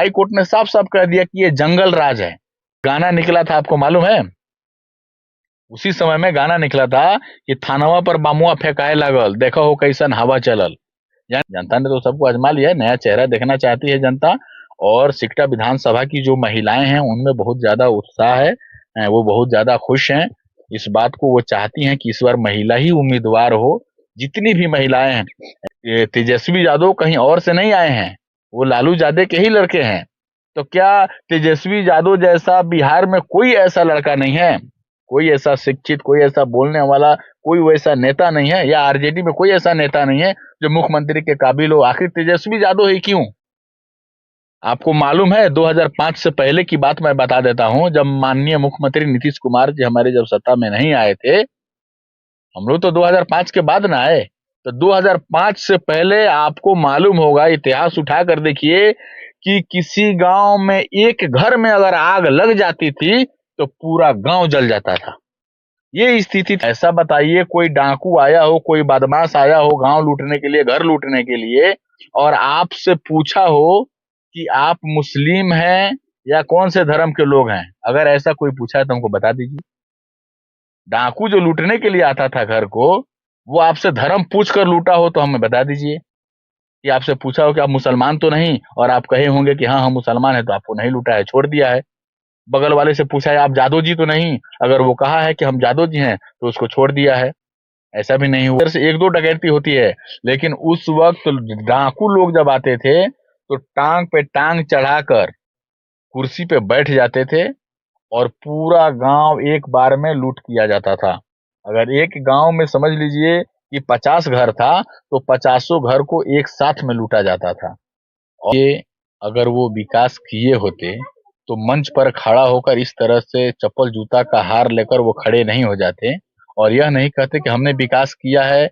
High court ने साफ साफ कह दिया कि ये जंगल राज है। गाना निकला था, आपको मालूम है? उसी समय में गाना निकला था कि थानवा पर बामुआ फेंकाए लागल, देखा हो कैसन हवा चलल। जनता ने तो सबको आजमा लिया है, नया चेहरा देखना चाहती है जनता। और सिकटा विधानसभा की जो महिलाएं हैं उनमें बहुत ज्यादा उत्साह है, वो बहुत ज्यादा खुश हैं। इस बात को वो चाहती हैं कि इस बार महिला ही उम्मीदवार हो। जितनी भी महिलाएं हैं, ये तेजस्वी यादव कहीं और से नहीं आए हैं, वो लालू यादव के ही लड़के हैं। तो क्या तेजस्वी यादव जैसा बिहार में कोई ऐसा लड़का नहीं है, कोई ऐसा शिक्षित, कोई ऐसा बोलने वाला, कोई वैसा नेता नहीं है, या आरजेडी में कोई ऐसा नेता नहीं है जो मुख्यमंत्री के काबिल हो? आखिर तेजस्वी यादव ही क्यों? आपको मालूम है 2005 से पहले की बात मैं बता देता हूं, जब माननीय मुख्यमंत्री नीतीश कुमार जी हमारे जब सत्ता में नहीं आए थे, हम लोग तो 2005 के बाद ना आए, तो 2005 से पहले आपको मालूम होगा, इतिहास उठा कर देखिए कि किसी गांव में एक घर में अगर आग लग जाती थी तो पूरा गांव जल जाता था। ये स्थिति। ऐसा बताइए, कोई डाकू आया हो, कोई बदमाश आया हो गांव लूटने के लिए, घर लूटने के लिए, और आपसे पूछा हो कि आप मुस्लिम हैं या कौन से धर्म के लोग हैं, अगर ऐसा कोई पूछा है तो हमको बता दीजिए। डाकू जो लूटने के लिए आता था घर को, वो आपसे धर्म पूछ कर लूटा हो तो हमें बता दीजिए। कि आपसे पूछा हो कि आप मुसलमान तो नहीं, और आप कहे होंगे कि हाँ हम मुसलमान है, तो आपको नहीं लूटा है, छोड़ दिया है। बगल वाले से पूछा है आप जादव जी तो नहीं, अगर वो कहा है कि हम जादव जी हैं तो उसको छोड़ दिया है। ऐसा भी नहीं हुआ। इधर से एक दो डकैती होती है, लेकिन उस वक्त डाकू लोग जब आते थे तो टांग पे टांग चढ़ाकर कुर्सी पे बैठ जाते थे और पूरा गांव एक बार में लूट किया जाता था। अगर एक गांव में समझ लीजिए कि 50 घर था तो 50 घर को एक साथ में लूटा जाता था। और ये अगर वो विकास किए होते तो मंच पर खड़ा होकर इस तरह से चप्पल जूता का हार लेकर वो खड़े नहीं हो जाते और यह नहीं कहते कि हमने विकास किया है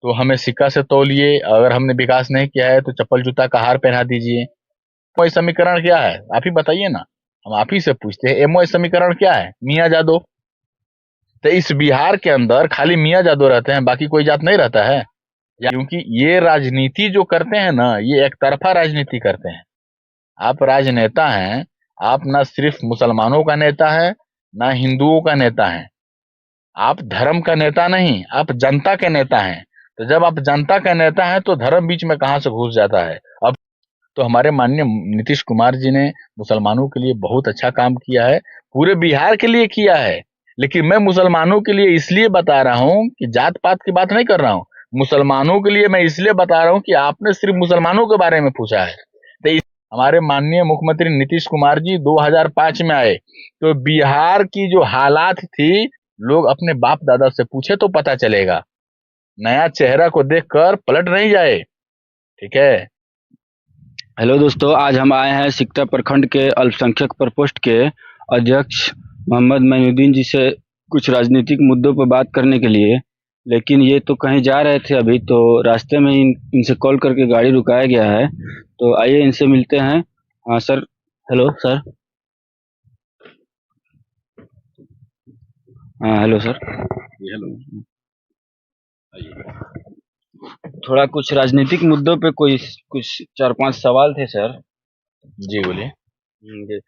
तो हमें सिक्का से तौलिए, अगर हमने विकास नहीं किया है तो चप्पल जूता का हार पहना दीजिए। एमओ समीकरण क्या है, आप ही बताइए ना। हम आप ही से पूछते हैं, एमओ समीकरण क्या है? मियाँ जादव। तो इस बिहार के अंदर खाली मियाँ जादव रहते हैं, बाकी कोई जात नहीं रहता है? क्योंकि ये राजनीति जो करते हैं ना, ये एक तरफा राजनीति करते हैं। आप राजनेता हैं, आप ना सिर्फ मुसलमानों का नेता है, ना हिंदुओं का नेता है। आप धर्म का नेता नहीं, आप जनता के नेता हैं। तो जब आप जनता का नेता हैं तो धर्म बीच में कहां से घुस जाता है? अब तो हमारे माननीय नीतीश कुमार जी ने मुसलमानों के लिए बहुत अच्छा काम किया है, पूरे बिहार के लिए किया है। लेकिन मैं मुसलमानों के लिए इसलिए बता रहा हूं कि जात पात की बात नहीं कर रहा हूं। मुसलमानों के लिए मैं इसलिए बता रहा हूं कि आपने सिर्फ मुसलमानों के बारे में पूछा है। तो हमारे माननीय मुख्यमंत्री नीतीश कुमार जी 2005 में आए तो बिहार की जो हालात थी, लोग अपने बाप दादा से पूछे तो पता चलेगा। नया चेहरा को देखकर पलट नहीं जाए। ठीक है। हेलो दोस्तों, आज हम आए हैं सिकटा प्रखंड के अल्पसंख्यक प्रकोष्ठ के अध्यक्ष मोहम्मद मोइनुद्दीन जी से कुछ राजनीतिक मुद्दों पर बात करने के लिए। लेकिन ये तो कहीं जा रहे थे अभी, तो रास्ते में इनसे कॉल करके गाड़ी रुकाया गया है। तो आइए इनसे मिलते हैं। हाँ सर। Hello sir. हाँ हेलो सर। हेलो। थोड़ा कुछ राजनीतिक मुद्दों पे कोई कुछ 4-5 सवाल थे सर। जी बोलिए। जी।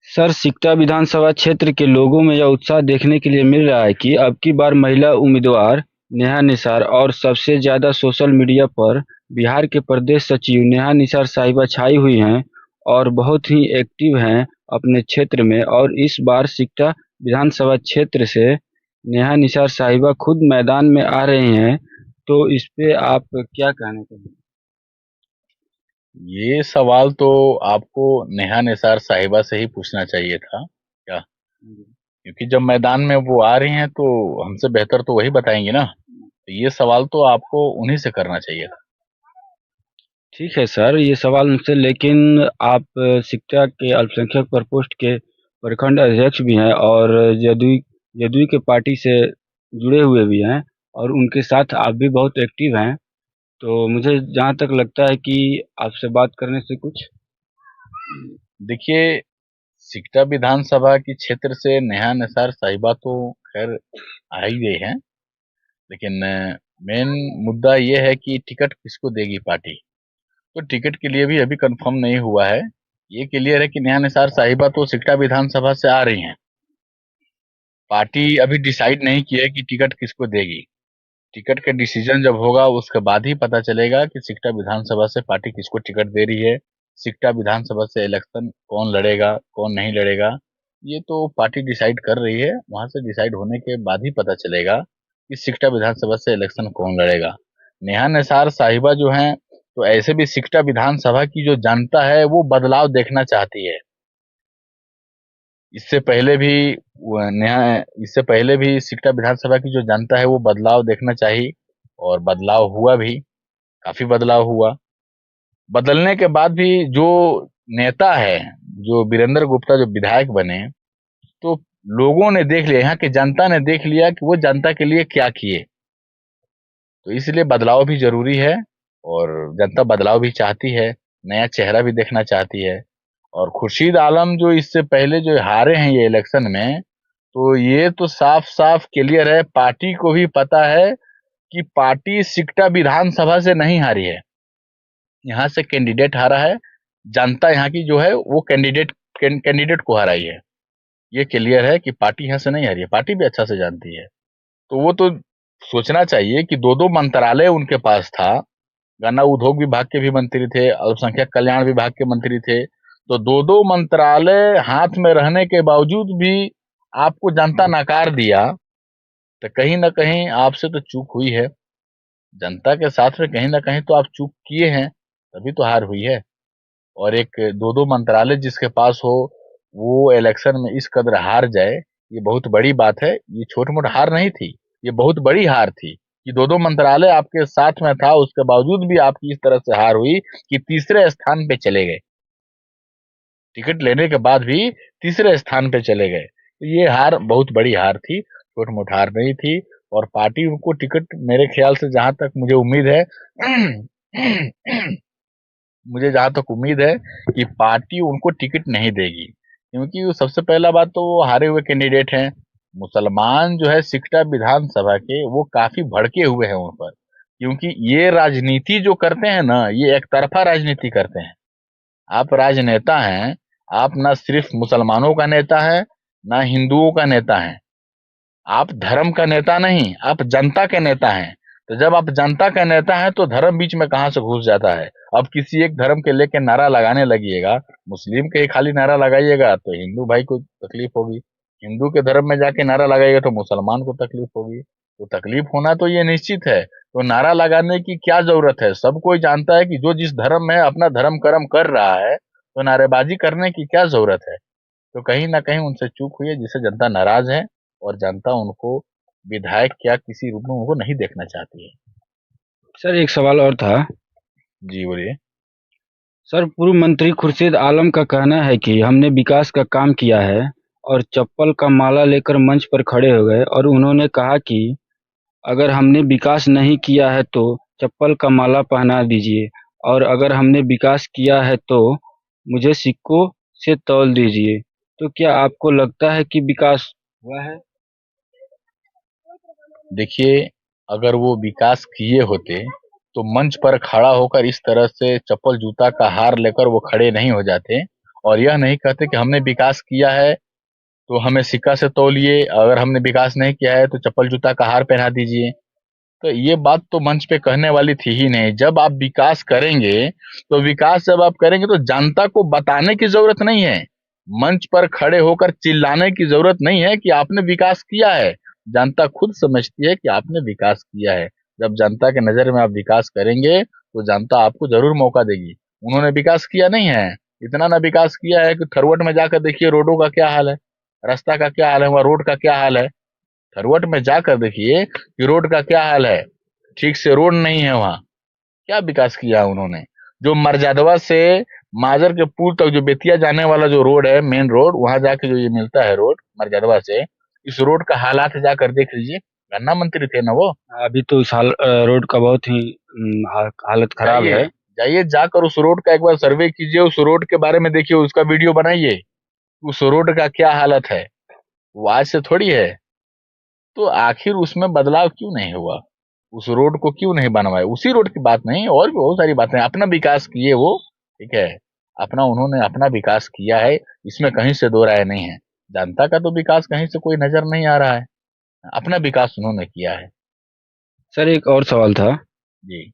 सर, सिकटा विधानसभा क्षेत्र के लोगों में यह उत्साह देखने के लिए मिल रहा है कि अब की बार महिला उम्मीदवार नेहा निसार, और सबसे ज्यादा सोशल मीडिया पर बिहार के प्रदेश सचिव नेहा निसार साहिबा छाई हुई हैं और बहुत ही एक्टिव हैं अपने क्षेत्र में। और इस बार सिकटा विधानसभा क्षेत्र से नेहा निसार साहिबा खुद मैदान में आ रही हैं, तो इस पे आप क्या कहना चाहेंगे? ये सवाल तो आपको नेहा निसार साहिबा से ही पूछना चाहिए था क्या, क्योंकि जब मैदान में वो आ रही हैं तो हमसे बेहतर तो वही बताएंगे ना। तो ये सवाल तो आपको उन्हीं से करना चाहिए था। ठीक है सर, ये सवाल मुझसे, लेकिन आप सिकटा के अल्पसंख्यक प्रकोष्ठ के प्रखंड अध्यक्ष भी हैं और जदयू जदयू के पार्टी से जुड़े हुए भी हैं, और उनके साथ आप भी बहुत एक्टिव हैं। तो मुझे जहाँ तक लगता है कि आपसे बात करने से कुछ। देखिए, सिकटा विधानसभा की क्षेत्र से नेहा निसार साहिबा तो खैर आ ही गई हैं, लेकिन मेन मुद्दा ये है कि टिकट किसको देगी पार्टी। तो टिकट के लिए भी अभी कंफर्म नहीं हुआ है। ये क्लियर है कि नेहा निसार साहिबा तो सिकटा विधानसभा से आ रही हैं। पार्टी अभी डिसाइड नहीं की है कि टिकट किसको देगी। टिकट का डिसीजन जब होगा उसके बाद ही पता चलेगा कि सिकटा विधानसभा से पार्टी किसको टिकट दे रही है। सिकटा विधानसभा से इलेक्शन कौन लड़ेगा, कौन नहीं लड़ेगा, ये तो पार्टी डिसाइड कर रही है। वहां से डिसाइड होने के बाद ही पता चलेगा कि सिकटा विधानसभा से इलेक्शन कौन लड़ेगा। नेहा निसार साहिबा जो हैं, तो ऐसे भी सिकटा विधानसभा की जो जनता है वो बदलाव देखना चाहती है। इससे पहले भी इससे पहले भी सिकटा विधानसभा की जो जनता है वो बदलाव देखना चाहिए, और बदलाव हुआ भी, काफी बदलाव हुआ। बदलने के बाद भी जो नेता है, जो वीरेंद्र गुप्ता जो विधायक बने, तो लोगों ने देख लिया, यहाँ की जनता ने देख लिया कि वो जनता के लिए क्या किए। तो इसलिए बदलाव भी जरूरी है, और जनता बदलाव भी चाहती है, नया चेहरा भी देखना चाहती है। और खुर्शीद आलम जो इससे पहले जो हारे हैं ये इलेक्शन में, तो ये तो साफ साफ क्लियर है, पार्टी को भी पता है कि पार्टी सिकटा विधानसभा से नहीं हारी है, यहाँ से कैंडिडेट हारा है। जनता यहाँ की जो है वो कैंडिडेट को हराई है। ये क्लियर है कि पार्टी यहाँ से नहीं हारी है, पार्टी भी अच्छा से जानती है। तो वो तो सोचना चाहिए कि दो दो मंत्रालय उनके पास था, गन्ना उद्योग विभाग के भी मंत्री थे, अल्पसंख्यक कल्याण विभाग के मंत्री थे, तो दो दो मंत्रालय हाथ में रहने के बावजूद भी आपको जनता नकार दिया, तो कहीं ना कहीं आपसे तो चूक हुई है। जनता के साथ में कहीं ना कहीं तो आप चूक किए हैं, तभी तो हार हुई है। और एक दो दो मंत्रालय जिसके पास हो, वो इलेक्शन में इस कदर हार जाए, ये बहुत बड़ी बात है। ये छोटी मोटी हार नहीं थी, ये बहुत बड़ी हार थी कि दो दो मंत्रालय आपके साथ में था, उसके बावजूद भी आपकी इस तरह से हार हुई कि तीसरे स्थान पे चले गए। टिकट लेने के बाद भी तीसरे स्थान पे चले गए, तो ये हार बहुत बड़ी हार थी, छोट मोट हार नहीं थी। और पार्टी उनको टिकट, मेरे ख्याल से जहां तक मुझे उम्मीद है मुझे जहां तक उम्मीद है कि पार्टी उनको टिकट नहीं देगी, क्योंकि वो सबसे पहला बात तो वो हारे हुए कैंडिडेट हैं। मुसलमान जो है सिकटा विधानसभा के, वो काफी भड़के हुए हैं उन पर, क्योंकि ये राजनीति जो करते हैं ना, ये एक तरफा राजनीति करते हैं। आप राजनेता हैं, आप ना सिर्फ मुसलमानों का नेता है, ना हिंदुओं का नेता है, आप धर्म का नेता नहीं, आप जनता के नेता हैं। तो जब आप जनता का नेता हैं तो धर्म बीच में कहां से घुस जाता है। अब किसी एक धर्म के लेके नारा लगाने लगिएगा, मुस्लिम के ही खाली नारा लगाइएगा तो हिंदू भाई को तकलीफ होगी, हिंदू के धर्म में जाके नारा लगाइएगा तो मुसलमान को तकलीफ होगी। तो तकलीफ होना तो ये निश्चित है। तो नारा लगाने की क्या जरूरत है, सब कोई जानता है कि जो जिस धर्म में अपना धर्म कर्म कर रहा है, तो नारेबाजी करने की क्या जरूरत है। तो कहीं ना कहीं उनसे चूक हुई है, जिससे जनता नाराज है, और जनता उनको विधायक क्या किसी रूप में उनको नहीं देखना चाहती है। सर एक सवाल और था। जी बोलिए। सर पूर्व मंत्री खुर्शीद आलम का कहना है कि हमने विकास का काम किया है और चप्पल का माला लेकर मंच पर खड़े हो गए और उन्होंने कहा कि अगर हमने विकास नहीं किया है तो चप्पल का माला पहना दीजिए और अगर हमने विकास किया है तो मुझे सिक्कों से तौल दीजिए। तो क्या आपको लगता है कि विकास हुआ है? देखिए, अगर वो विकास किए होते तो मंच पर खड़ा होकर इस तरह से चप्पल जूता का हार लेकर वो खड़े नहीं हो जाते, और यह नहीं कहते कि हमने विकास किया है तो हमें सिक्का से तौलिए, अगर हमने विकास नहीं किया है तो चप्पल जूता का हार पहना दीजिए। तो ये बात तो मंच पे कहने वाली थी ही नहीं। जब आप विकास करेंगे, तो विकास जब आप करेंगे तो जनता को बताने की जरूरत नहीं है, मंच पर खड़े होकर चिल्लाने की जरूरत नहीं है कि आपने विकास किया है। जनता खुद समझती है कि आपने विकास किया है। जब जनता के नजर में आप विकास करेंगे तो जनता आपको जरूर मौका देगी। उन्होंने विकास किया नहीं है, इतना ना विकास किया है कि थरवट में जाकर देखिए रोडों का क्या हाल है, रास्ता का क्या हाल है, वहाँ रोड का क्या हाल है। थरवट में जाकर देखिए कि रोड का क्या हाल है, ठीक से रोड नहीं है वहाँ। क्या विकास किया उन्होंने। जो मर्जादवा से माजर के पुल तक जो बेतिया जाने वाला जो रोड है, मेन रोड, वहां जाके जो ये मिलता है रोड मर्जादवा से, इस रोड का हालात जाकर देख लीजिए। गन्ना मंत्री थे ना वो। अभी तो इस रोड का बहुत ही हालत खराब जाइए, है। जाइए जाकर उस रोड का एक बार सर्वे कीजिए, उस रोड के बारे में देखिए, उसका वीडियो बनाइए, उस रोड का क्या हालत है। वो आज से थोड़ी है। तो आखिर उसमें बदलाव क्यों नहीं हुआ, उस रोड को क्यों नहीं बनवाए। उसी रोड की बात नहीं, और भी बहुत सारी बातें, अपना विकास किए वो, ठीक है, अपना उन्होंने अपना विकास किया है, इसमें कहीं से दो राय नहीं है। जनता का तो विकास कहीं से कोई नजर नहीं आ रहा है, अपना विकास उन्होंने किया है। सर एक और सवाल था। जी।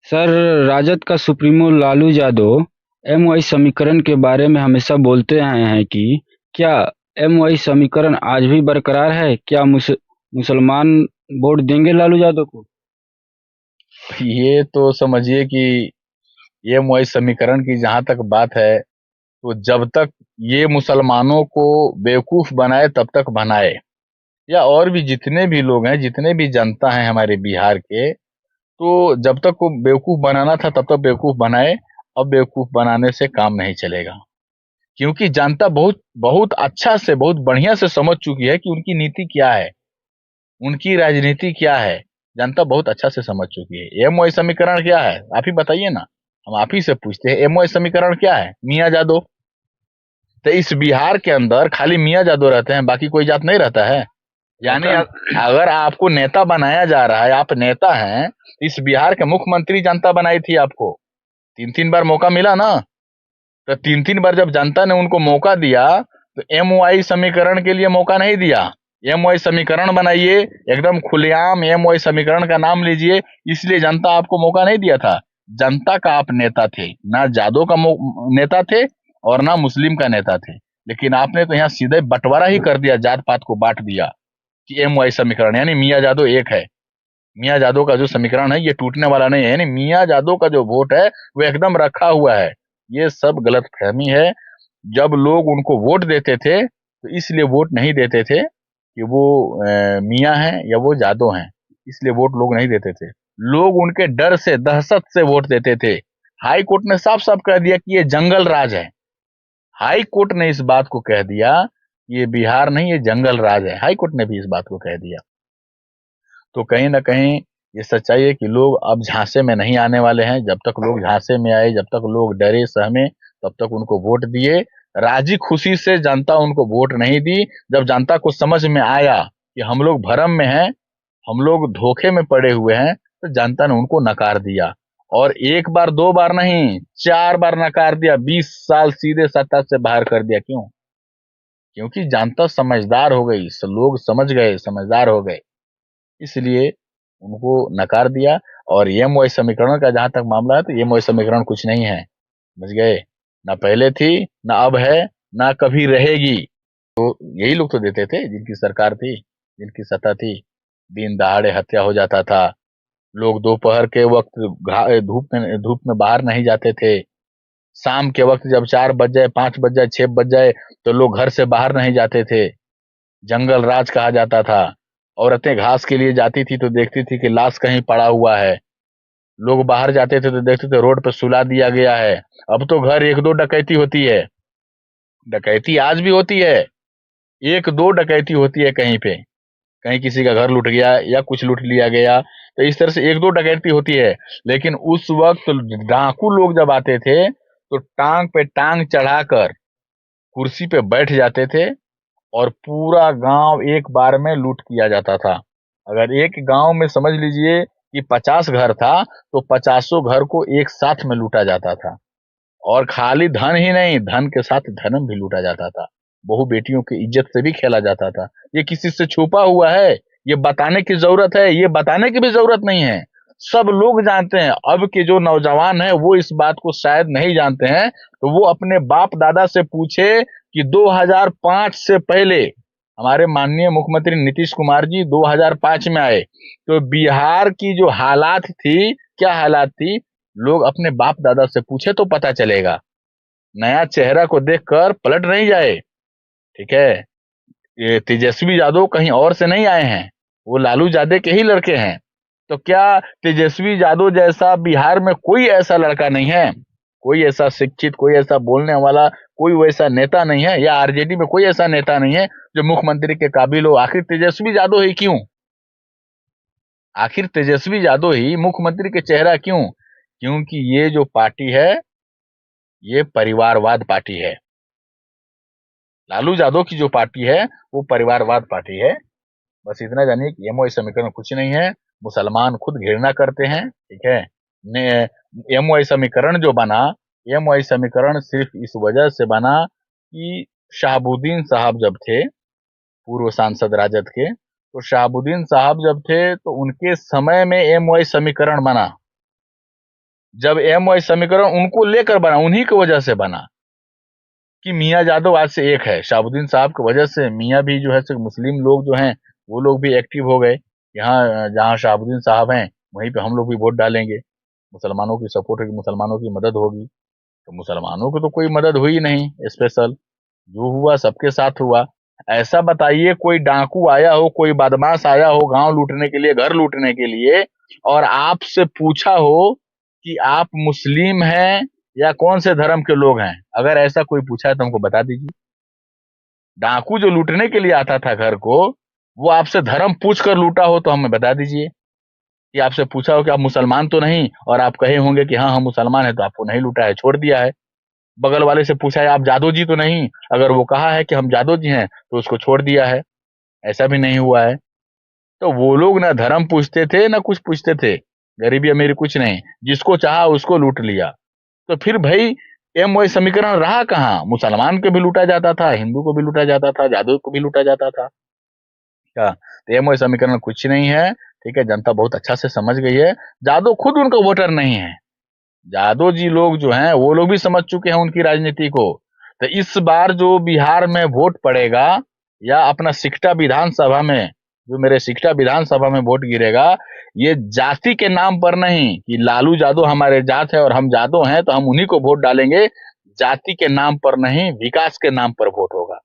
सर राजद का सुप्रीमो लालू यादव एमवाई समीकरण के बारे में हमेशा बोलते आए हैं कि क्या एमवाई समीकरण आज भी बरकरार है? क्या मुसलमान वोट देंगे लालू यादव को? ये तो समझिए कि ये मुआई समीकरण की जहां तक बात है, तो जब तक ये मुसलमानों को बेवकूफ बनाए तब तक बनाए, या और भी जितने भी लोग हैं, जितने भी जनता है हमारे बिहार के, तो जब तक वो बेवकूफ बनाना था तब तक बेवकूफ बनाए। अब बेवकूफ बनाने से काम नहीं चलेगा, क्योंकि जनता बहुत बहुत अच्छा से, बहुत बढ़िया से समझ चुकी है कि उनकी नीति क्या है, उनकी राजनीति क्या है। जनता बहुत अच्छा से समझ चुकी है। एमओआई समीकरण क्या है, आप ही बताइए ना। हम आप ही से पूछते हैं, एमओआई समीकरण क्या है? मियाँ जादव। तो इस बिहार के अंदर खाली मियाँ जादव रहते हैं, बाकी कोई जात नहीं रहता है? यानी अगर आपको नेता बनाया जा रहा है, आप नेता हैं, इस बिहार के मुख्यमंत्री जनता बनाई थी आपको, 3-3 बार मौका मिला ना। तो 3-3 बार जब जनता ने उनको मौका दिया, तो एमओआई समीकरण के लिए मौका नहीं दिया। एमओआई समीकरण बनाइए, एकदम खुलेआम एमओआई समीकरण का नाम लीजिए, इसलिए जनता आपको मौका नहीं दिया था। जनता का आप नेता थे, ना जादव का नेता थे और ना मुस्लिम का नेता थे। लेकिन आपने तो यहाँ सीधे बंटवारा ही कर दिया, जात पात को बांट दिया कि एमओआई समीकरण, यानी मियाँ जादव एक है। मियाँ जादव का जो समीकरण है ये टूटने वाला नहीं है, यानी मियाँ जादव का जो वोट है वो एकदम रखा हुआ है। ये सब गलतफहमी है। जब लोग उनको वोट देते थे तो इसलिए वोट नहीं देते थे कि वो मियाँ हैं या वो जादव हैं, इसलिए वोट लोग नहीं देते थे। लोग उनके डर से, दहशत से वोट देते थे। हाई कोर्ट ने साफ साफ कह दिया कि ये जंगल राज है। हाई कोर्ट ने इस बात को कह दिया, ये बिहार नहीं, ये जंगल राज है। हाई कोर्ट ने भी इस बात को कह दिया। तो कहीं ना कहीं ये सच्चाई है कि लोग अब झांसे में नहीं आने वाले हैं। जब तक लोग झांसे में आए, जब तक लोग डरे सहमे, तब तक उनको वोट दिए। राजी खुशी से जनता उनको वोट नहीं दी। जब जनता को समझ में आया कि हम लोग भरम में हैं, हम लोग धोखे में पड़े हुए हैं, तो जनता ने उनको नकार दिया। और एक बार दो बार नहीं, 4 बार नकार दिया। 20 साल सीधे सत्ता से बाहर कर दिया। क्यों? क्योंकि जनता समझदार हो गई, लोग समझ गए, समझदार हो गए, इसलिए उनको नकार दिया। और एमओआई समीकरण का जहां तक मामला है, तो एमओआई समीकरण कुछ नहीं है, समझ गए ना। पहले थी, ना अब है, ना कभी रहेगी। तो यही लोग तो देते थे जिनकी सरकार थी, जिनकी सत्ता थी। दिन दहाड़े हत्या हो जाता था, लोग दोपहर के वक्त धूप में बाहर नहीं जाते थे। शाम के वक्त जब 4 बज जाए, 5 बज जाए, 6 बज जाए, तो लोग घर से बाहर नहीं जाते थे। जंगल राज कहा जाता था। औरतें घास के लिए जाती थी तो देखती थी कि लाश कहीं पड़ा हुआ है। लोग बाहर जाते थे तो देखते थे रोड पर सुला दिया गया है। अब तो घर एक दो डकैती होती है, डकैती आज भी होती है, एक दो डकैती होती है कहीं पे, कहीं किसी का घर लूट गया या कुछ लूट लिया गया, तो इस तरह से एक दो डकैती होती है। लेकिन उस वक्त डाकू लोग जब आते थे तो टांग पे टांग चढ़ाकर कुर्सी पे बैठ जाते थे और पूरा गांव एक बार में लूट किया जाता था। अगर एक गांव में समझ लीजिए कि 50 घर था, तो 50 घर को एक साथ में लूटा जाता था। और खाली धन ही नहीं, धन के साथ धर्म भी लूटा जाता था। बहु बेटियों की इज्जत से भी खेला जाता था। ये किसी से छुपा हुआ है? ये बताने की जरूरत है? ये बताने की भी जरूरत नहीं है, सब लोग जानते हैं। अब के जो नौजवान हैं वो इस बात को शायद नहीं जानते हैं, तो वो अपने बाप दादा से पूछे कि 2005 से पहले हमारे माननीय मुख्यमंत्री नीतीश कुमार जी 2005 में आए, तो बिहार की जो हालात थी, क्या हालात थी, लोग अपने बाप दादा से पूछे तो पता चलेगा। नया चेहरा को देखकर पलट नहीं जाए, ठीक है। ये तेजस्वी यादव कहीं और से नहीं आए हैं, वो लालू यादव के ही लड़के हैं। तो क्या तेजस्वी यादव जैसा बिहार में कोई ऐसा लड़का नहीं है, कोई ऐसा शिक्षित, कोई ऐसा बोलने वाला, कोई वैसा नेता नहीं है, या आरजेडी में कोई ऐसा नेता नहीं है जो मुख्यमंत्री के काबिल हो? आखिर तेजस्वी यादव ही क्यों? आखिर तेजस्वी यादव ही मुख्यमंत्री के चेहरा क्यों? क्योंकि ये जो पार्टी है, ये परिवारवाद पार्टी है। लालू यादव की जो पार्टी है वो परिवारवाद पार्टी है। बस इतना जानिए कि एमओआई समीकरण कुछ नहीं है। मुसलमान खुद घृणा करते हैं, ठीक है। एमओआई समीकरण जो बना एमवाई समीकरण सिर्फ इस वजह से बना कि शहाबुद्दीन साहब जब थे, पूर्व सांसद राजद के, तो शहाबुद्दीन साहब जब थे तो उनके समय में एमवाई समीकरण बना। जब एमवाई समीकरण उनको लेकर बना, उन्हीं की वजह से बना कि मियाँ जादव आज से एक है। शहाबुद्दीन साहब की वजह से मियाँ भी जो है सिर्फ मुस्लिम लोग जो हैं वो लोग भी एक्टिव हो गए। यहाँ जहाँ शहाबुद्दीन साहब हैं वहीं पे हम लोग भी वोट डालेंगे, मुसलमानों की सपोर्ट होगी, मुसलमानों की मदद होगी। तो मुसलमानों को तो कोई मदद हुई नहीं स्पेशल, जो हुआ सबके साथ हुआ। ऐसा बताइए कोई डाकू आया हो, कोई बदमाश आया हो गांव लूटने के लिए, घर लूटने के लिए, और आपसे पूछा हो कि आप मुस्लिम हैं या कौन से धर्म के लोग हैं, अगर ऐसा कोई पूछा है तो हमको बता दीजिए। डाकू जो लूटने के लिए आता था घर को, वो आपसे धर्म पूछ कर लूटा हो तो हमें बता दीजिए। कि आपसे पूछा हो कि आप मुसलमान तो नहीं, और आप कहे होंगे कि हाँ हम मुसलमान हैं, तो आपको नहीं लूटा है, छोड़ दिया है। बगल वाले से पूछा है आप जादव जी तो नहीं, अगर वो कहा है कि हम जादव जी हैं तो उसको छोड़ दिया है। ऐसा भी नहीं हुआ है। तो वो लोग ना धर्म पूछते थे ना कुछ पूछते थे, गरीबी अमीरी कुछ नहीं, जिसको चाहा उसको लूट लिया। तो फिर भाई एमवाई समीकरण रहा कहाँ? मुसलमान को भी लूटा जाता था, हिंदू को भी लूटा जाता था, जादव को भी लूटा जाता था। क्या? तो एमवाई समीकरण कुछ नहीं है। ठीक है, जनता बहुत अच्छा से समझ गई है। जादव खुद उनका वोटर नहीं है। जादव जी लोग जो हैं वो लोग भी समझ चुके हैं उनकी राजनीति को। तो इस बार जो बिहार में वोट पड़ेगा या अपना सिकटा विधानसभा में, जो मेरे सिकटा विधानसभा में वोट गिरेगा, ये जाति के नाम पर नहीं कि लालू यादव हमारे जात है और हम यादव हैं तो हम उन्हीं को वोट डालेंगे। जाति के नाम पर नहीं, विकास के नाम पर वोट होगा।